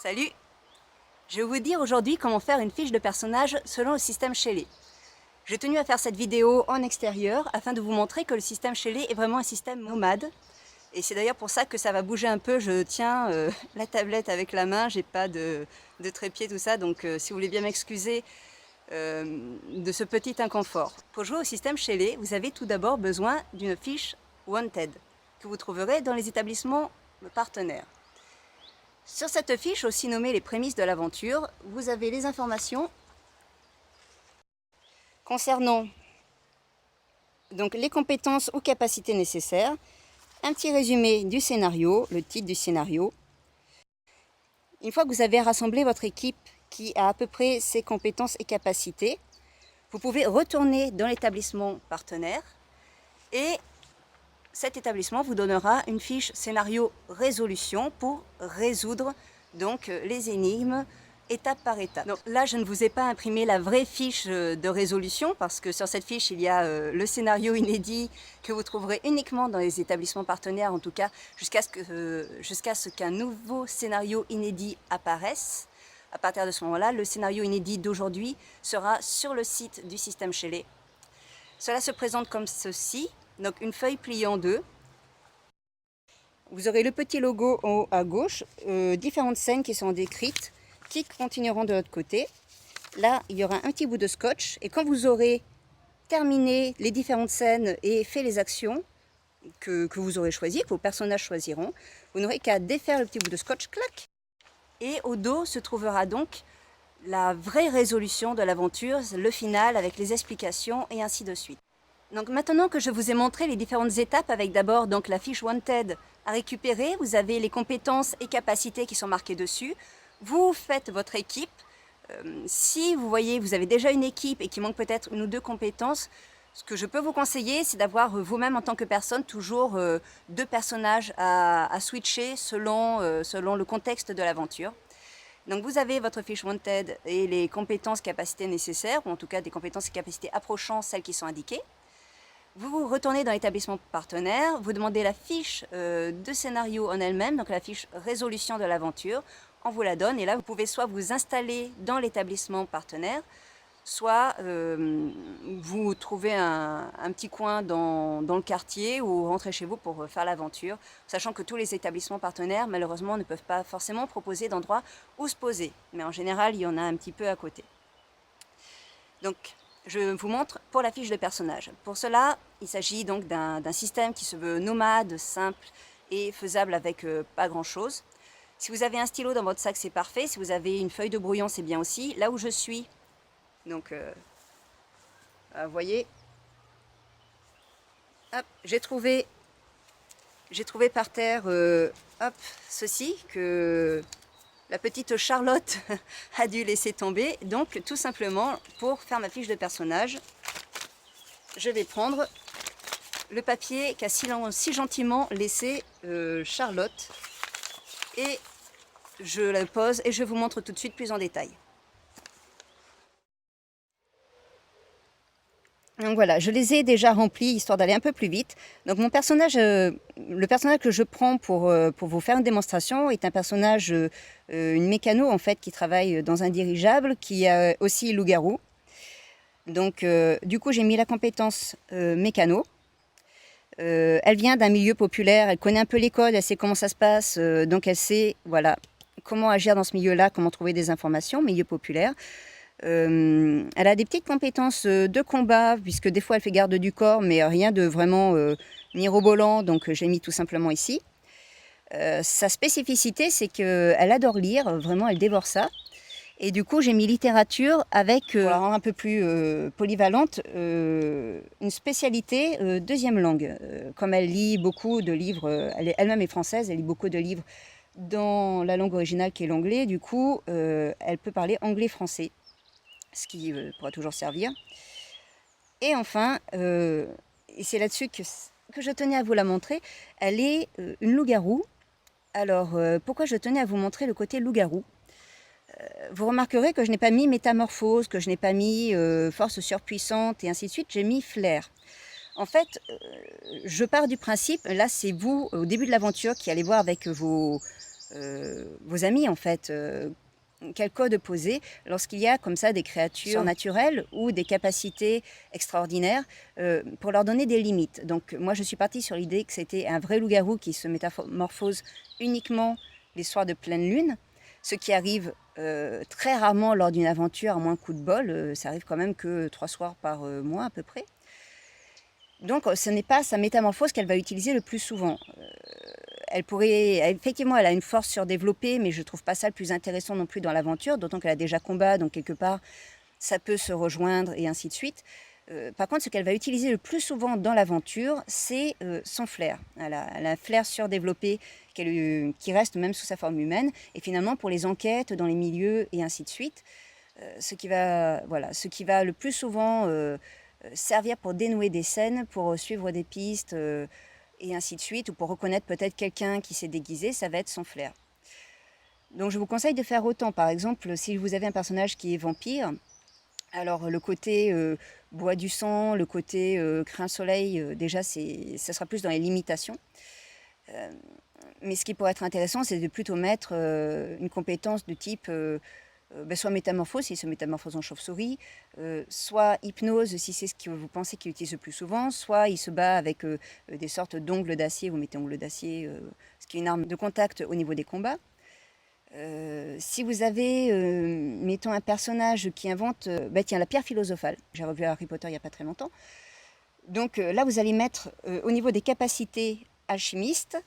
Salut! Je vais vous dire aujourd'hui comment faire une fiche de personnage selon le système Shelley. J'ai tenu à faire cette vidéo en extérieur afin de vous montrer que le système Shelley est vraiment un système nomade. Et c'est d'ailleurs pour ça que ça va bouger un peu. Je tiens la tablette avec la main, j'ai pas de trépied, tout ça. Donc si vous voulez bien m'excuser de ce petit inconfort. Pour jouer au système Shelley, vous avez tout d'abord besoin d'une fiche Wanted que vous trouverez dans les établissements partenaires. Sur cette fiche, aussi nommée les prémices de l'aventure, vous avez les informations concernant donc les compétences ou capacités nécessaires, un petit résumé du scénario, le titre du scénario. Une fois que vous avez rassemblé votre équipe qui a à peu près ces compétences et capacités, vous pouvez retourner dans l'établissement partenaire et cet établissement vous donnera une fiche scénario résolution pour résoudre donc les énigmes étape par étape. Donc là, je ne vous ai pas imprimé la vraie fiche de résolution parce que sur cette fiche, il y a le scénario inédit que vous trouverez uniquement dans les établissements partenaires, en tout cas jusqu'à ce qu'un nouveau scénario inédit apparaisse. À partir de ce moment-là, le scénario inédit d'aujourd'hui sera sur le site du système Shelley. Cela se présente comme ceci. Donc une feuille pliée en deux. Vous aurez le petit logo en haut à gauche, différentes scènes qui sont décrites, qui continueront de l'autre côté. Là, il y aura un petit bout de scotch et quand vous aurez terminé les différentes scènes et fait les actions que vous aurez choisies, que vos personnages choisiront, vous n'aurez qu'à défaire le petit bout de scotch, clac. Et au dos se trouvera donc la vraie résolution de l'aventure, le final avec les explications et ainsi de suite. Donc maintenant que je vous ai montré les différentes étapes avec d'abord donc la fiche Wanted à récupérer, vous avez les compétences et capacités qui sont marquées dessus. Vous faites votre équipe. Si vous voyez, vous avez déjà une équipe et qu'il manque peut-être une ou deux compétences, ce que je peux vous conseiller, c'est d'avoir vous-même en tant que personne toujours deux personnages à switcher selon le contexte de l'aventure. Donc vous avez votre fiche Wanted et les compétences, capacités nécessaires, ou en tout cas des compétences et capacités approchant celles qui sont indiquées. Vous retournez dans l'établissement partenaire, vous demandez la fiche de scénario en elle-même, donc la fiche résolution de l'aventure, on vous la donne et là vous pouvez soit vous installer dans l'établissement partenaire, soit vous trouvez un petit coin dans le quartier ou rentrer chez vous pour faire l'aventure, sachant que tous les établissements partenaires malheureusement ne peuvent pas forcément proposer d'endroits où se poser, mais en général il y en a un petit peu à côté. Donc, je vous montre pour la fiche de personnage. Pour cela, il s'agit donc d'un système qui se veut nomade, simple et faisable avec pas grand chose. Si vous avez un stylo dans votre sac, c'est parfait. Si vous avez une feuille de brouillon, c'est bien aussi. Là où je suis, donc vous voyez, j'ai trouvé par terre hop, ceci que la petite Charlotte a dû laisser tomber. Donc tout simplement, pour faire ma fiche de personnage, je vais prendre le papier qu'a si gentiment laissé Charlotte et je la pose et je vous montre tout de suite plus en détail. Donc voilà, je les ai déjà remplis histoire d'aller un peu plus vite. Donc mon personnage, le personnage que je prends pour vous faire une démonstration est un personnage, une mécano en fait, qui travaille dans un dirigeable, qui a aussi loup-garou. Donc du coup j'ai mis la compétence mécano. Elle vient d'un milieu populaire, elle connaît un peu l'école, elle sait comment ça se passe, donc elle sait voilà, comment agir dans ce milieu-là, comment trouver des informations, milieu populaire. Elle a des petites compétences de combat, puisque des fois elle fait garde du corps, mais rien de vraiment mirobolant, donc j'ai mis tout simplement ici. Sa spécificité, c'est qu'elle adore lire, vraiment elle dévore ça. Et du coup j'ai mis littérature avec, pour la rendre un peu plus polyvalente, une spécialité deuxième langue. Comme elle lit beaucoup de livres, elle-même est française, elle lit beaucoup de livres dans la langue originale qui est l'anglais, du coup elle peut parler anglais-français. Ce qui pourra toujours servir. Et enfin, et c'est là-dessus que je tenais à vous la montrer, elle est une loup-garou. Alors, pourquoi je tenais à vous montrer le côté loup-garou? Vous remarquerez que je n'ai pas mis métamorphose, que je n'ai pas mis force surpuissante et ainsi de suite, j'ai mis flair. En fait, je pars du principe, là c'est vous, au début de l'aventure, qui allez voir avec vos vos amis en fait. Quel code poser lorsqu'il y a comme ça des créatures surnaturelles ou des capacités extraordinaires pour leur donner des limites. Donc moi je suis partie sur l'idée que c'était un vrai loup-garou qui se métamorphose uniquement les soirs de pleine lune, ce qui arrive très rarement lors d'une aventure, à moins coup de bol, ça arrive quand même que 3 soirs par mois à peu près. Donc ce n'est pas sa métamorphose qu'elle va utiliser le plus souvent. Elle pourrait, effectivement, elle a une force surdéveloppée, mais je ne trouve pas ça le plus intéressant non plus dans l'aventure, d'autant qu'elle a déjà combat, donc quelque part, ça peut se rejoindre et ainsi de suite. Par contre, ce qu'elle va utiliser le plus souvent dans l'aventure, c'est son flair. Elle a un flair surdéveloppé qui reste même sous sa forme humaine, et finalement, pour les enquêtes dans les milieux et ainsi de suite, ce qui va le plus souvent servir pour dénouer des scènes, pour suivre des pistes, et ainsi de suite, ou pour reconnaître peut-être quelqu'un qui s'est déguisé, ça va être son flair. Donc je vous conseille de faire autant. Par exemple, si vous avez un personnage qui est vampire, alors le côté bois du sang, le côté crin soleil, déjà ça sera plus dans les limitations. Mais ce qui pourrait être intéressant, c'est de plutôt mettre une compétence de type soit métamorphose, s'il se métamorphose en chauve-souris, soit hypnose, si c'est ce que vous pensez qu'il utilise le plus souvent, soit il se bat avec des sortes d'ongles d'acier, vous mettez ongles d'acier, ce qui est une arme de contact au niveau des combats. Si vous avez, mettons, un personnage qui invente, tiens, la pierre philosophale, j'ai revu Harry Potter il n'y a pas très longtemps, donc là vous allez mettre au niveau des capacités alchimistes,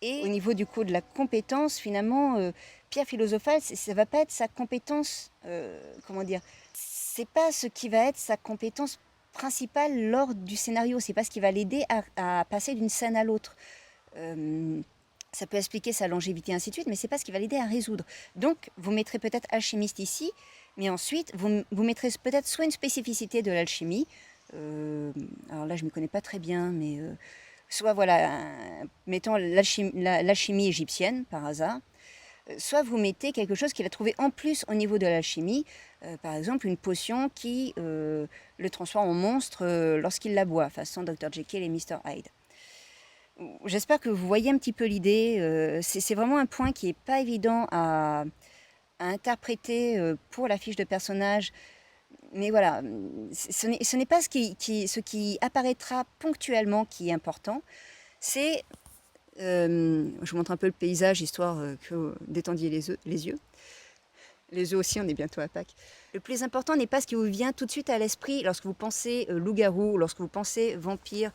et au niveau du coup de la compétence, finalement, pierre philosophale, ça ne va pas être sa compétence, comment dire, c'est pas ce qui va être sa compétence principale lors du scénario, c'est pas ce qui va l'aider à passer d'une scène à l'autre. Ça peut expliquer sa longévité et ainsi de suite, mais c'est pas ce qui va l'aider à résoudre. Donc vous mettrez peut-être alchimiste ici, mais ensuite vous mettrez peut-être soit une spécificité de l'alchimie, alors là je ne m'y connais pas très bien, mais soit voilà, mettons l'alchimie égyptienne par hasard, soit vous mettez quelque chose qu'il a trouvé en plus au niveau de l'alchimie, par exemple une potion qui le transforme en monstre lorsqu'il la boit, façon Dr Jekyll et Mr Hyde. J'espère que vous voyez un petit peu l'idée, c'est vraiment un point qui n'est pas évident à interpréter pour la fiche de personnage. Mais voilà, ce n'est pas ce qui apparaîtra ponctuellement qui est important. C'est, je vous montre un peu le paysage, histoire que vous détendiez les yeux. Les œufs aussi, on est bientôt à Pâques. Le plus important n'est pas ce qui vous vient tout de suite à l'esprit lorsque vous pensez loup-garou, lorsque vous pensez vampire,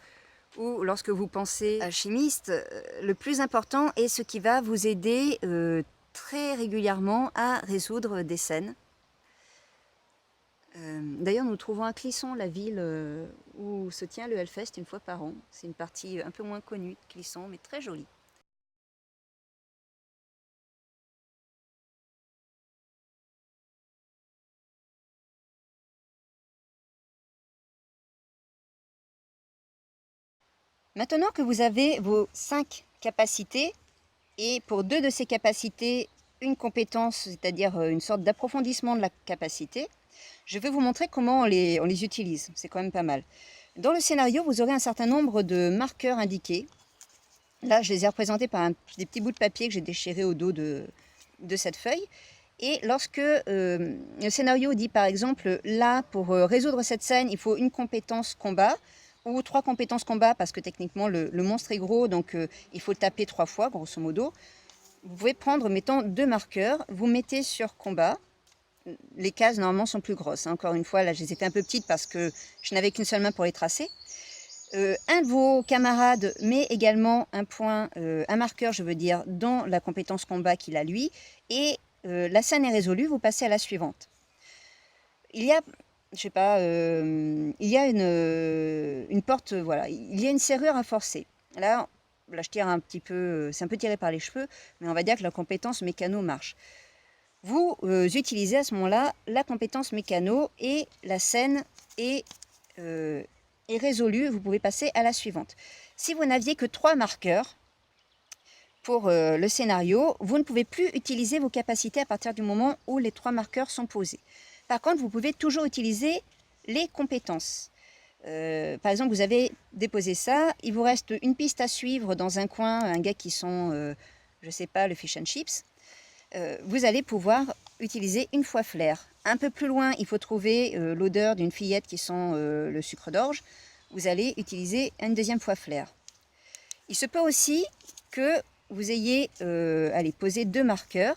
ou lorsque vous pensez alchimiste. Le plus important est ce qui va vous aider très régulièrement à résoudre des scènes. D'ailleurs, nous trouvons à Clisson, la ville où se tient le Hellfest une fois par an. C'est une partie un peu moins connue de Clisson, mais très jolie. Maintenant que vous avez vos 5 capacités, et pour 2 de ces capacités, une compétence, c'est-à-dire une sorte d'approfondissement de la capacité, je vais vous montrer comment on les utilise. C'est quand même pas mal. Dans le scénario, vous aurez un certain nombre de marqueurs indiqués. Là, je les ai représentés par des petits bouts de papier que j'ai déchirés au dos de cette feuille. Et lorsque le scénario dit par exemple, là, pour résoudre cette scène, il faut une compétence combat, ou 3 compétences combat, parce que techniquement, le monstre est gros, donc il faut le taper 3 fois, grosso modo. Vous pouvez prendre, mettons, 2 marqueurs, vous mettez sur combat. Les cases, normalement, sont plus grosses. Encore une fois, là, je les ai fait un peu petites parce que je n'avais qu'une seule main pour les tracer. Un de vos camarades met également un point, un marqueur, je veux dire, dans la compétence combat qu'il a lui, et la scène est résolue, vous passez à la suivante. Il y a, je sais pas, il y a une porte, voilà, il y a une serrure à forcer. Là, je tire un petit peu, c'est un peu tiré par les cheveux, mais on va dire que la compétence mécano marche. Vous utilisez à ce moment-là la compétence mécano et la scène est résolue, vous pouvez passer à la suivante. Si vous n'aviez que 3 marqueurs pour le scénario, vous ne pouvez plus utiliser vos capacités à partir du moment où les 3 marqueurs sont posés. Par contre, vous pouvez toujours utiliser les compétences. Par exemple, vous avez déposé ça, il vous reste une piste à suivre dans un coin, un gars qui sent je ne sais pas, le fish and chips, vous allez pouvoir utiliser une fois flair. Un peu plus loin, il faut trouver l'odeur d'une fillette qui sent le sucre d'orge. Vous allez utiliser une deuxième fois flair. Il se peut aussi que vous ayez allez, posé 2 marqueurs.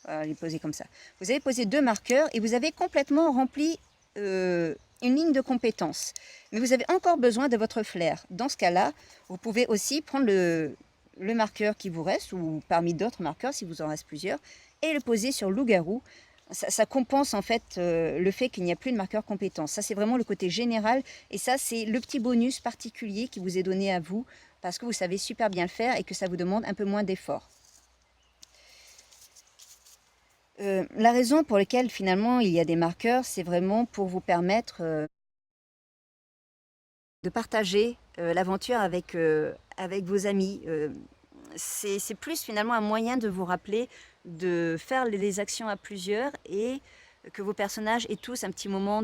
Voilà, les poser comme ça. Vous avez posé 2 marqueurs et vous avez complètement rempli une ligne de compétences. Mais vous avez encore besoin de votre flair. Dans ce cas-là, vous pouvez aussi prendre le marqueur qui vous reste, ou parmi d'autres marqueurs, si vous en reste plusieurs, et le poser sur loup-garou. Ça compense en fait le fait qu'il n'y a plus de marqueur compétence. Ça, c'est vraiment le côté général. Et ça, c'est le petit bonus particulier qui vous est donné à vous, parce que vous savez super bien le faire et que ça vous demande un peu moins d'effort. La raison pour laquelle finalement il y a des marqueurs, c'est vraiment pour vous permettre de partager l'aventure avec vos amis. C'est plus finalement un moyen de vous rappeler de faire les actions à plusieurs et que vos personnages aient tous un petit moment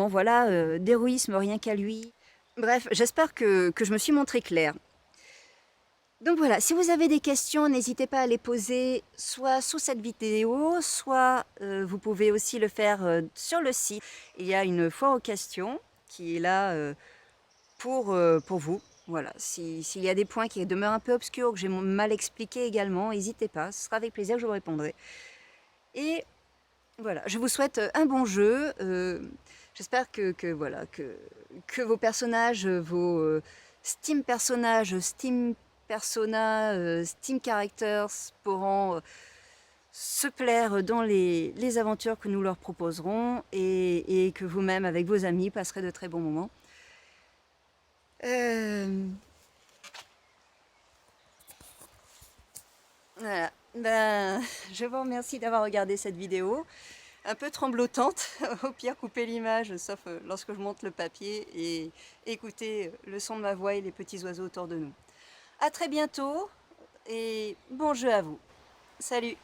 voilà, d'héroïsme rien qu'à lui. Bref, j'espère que je me suis montrée claire. Donc voilà, si vous avez des questions, n'hésitez pas à les poser soit sous cette vidéo, soit vous pouvez aussi le faire sur le site. Il y a une foire aux questions qui est là pour vous. Voilà, s'il y a des points qui demeurent un peu obscurs, que j'ai mal expliqué également, n'hésitez pas, ce sera avec plaisir que je vous répondrai. Et voilà, je vous souhaite un bon jeu. J'espère voilà, que vos personnages, vos Steam personnages, Steam Persona, Steam Characters pourront se plaire dans les aventures que nous leur proposerons et que vous-même, avec vos amis, passerez de très bons moments. Voilà. Ben, je vous remercie d'avoir regardé cette vidéo. Un peu tremblotante, au pire coupez l'image, sauf lorsque je monte le papier, et écoutez le son de ma voix et les petits oiseaux autour de nous. A très bientôt, et bon jeu à vous. Salut!